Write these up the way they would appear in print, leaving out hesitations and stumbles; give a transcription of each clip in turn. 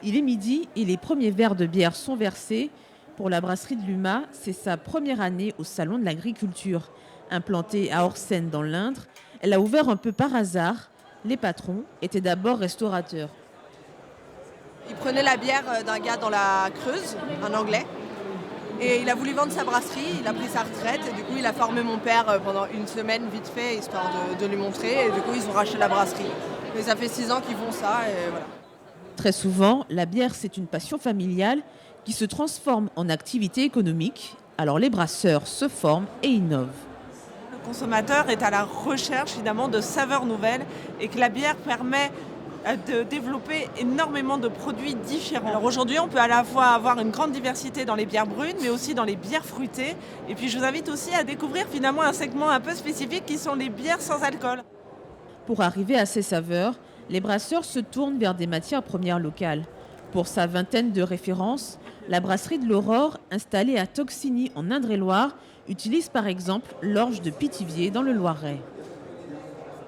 Il est midi et les premiers verres de bière sont versés. Pour la brasserie de l'Uma, c'est sa première année au Salon de l'Agriculture. Implantée à Orsène dans l'Indre, elle a ouvert un peu par hasard. Les patrons étaient d'abord restaurateurs. Il prenait la bière d'un gars dans la Creuse, un Anglais. Et il a voulu vendre sa brasserie, il a pris sa retraite. Et du coup, il a formé mon père pendant une semaine, vite fait, histoire de lui montrer. Et du coup, ils ont racheté la brasserie. Mais ça fait 6 ans qu'ils font ça, et voilà. Très souvent, la bière, c'est une passion familiale qui se transforme en activité économique. Alors les brasseurs se forment et innovent. Le consommateur est à la recherche finalement de saveurs nouvelles et que la bière permet de développer énormément de produits différents. Alors aujourd'hui, on peut à la fois avoir une grande diversité dans les bières brunes, mais aussi dans les bières fruitées. Et puis je vous invite aussi à découvrir finalement un segment un peu spécifique qui sont les bières sans alcool. Pour arriver à ces saveurs, les brasseurs se tournent vers des matières premières locales. Pour sa vingtaine de références, la brasserie de l'Aurore, installée à Toxigny en Indre-et-Loire, utilise par exemple l'orge de Pithiviers dans le Loiret.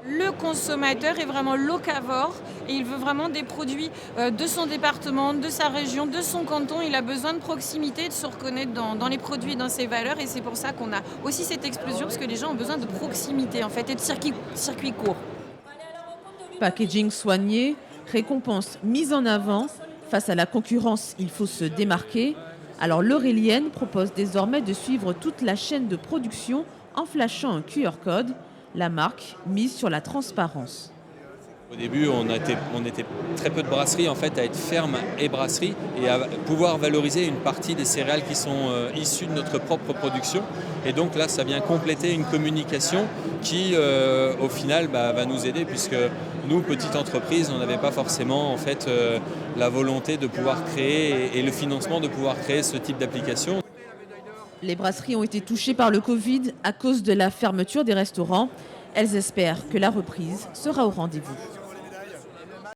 Le consommateur est vraiment locavore et il veut vraiment des produits de son département, de sa région, de son canton. Il a besoin de proximité, de se reconnaître dans les produits, dans ses valeurs. Et c'est pour ça qu'on a aussi cette explosion, parce que les gens ont besoin de proximité en fait, et de circuit court. Packaging soigné, récompense mise en avant. Face à la concurrence, il faut se démarquer. Alors l'Aurélienne propose désormais de suivre toute la chaîne de production en flashant un QR code. La marque mise sur la transparence. Au début, on était très peu de brasseries en fait, à être ferme et brasserie et à pouvoir valoriser une partie des céréales qui sont issues de notre propre production. Et donc là, ça vient compléter une communication qui, au final, va nous aider puisque nous, petite entreprise, on n'avait pas forcément en fait, la volonté de pouvoir créer et le financement de pouvoir créer ce type d'application. Les brasseries ont été touchées par le Covid à cause de la fermeture des restaurants. Elles espèrent que la reprise sera au rendez-vous.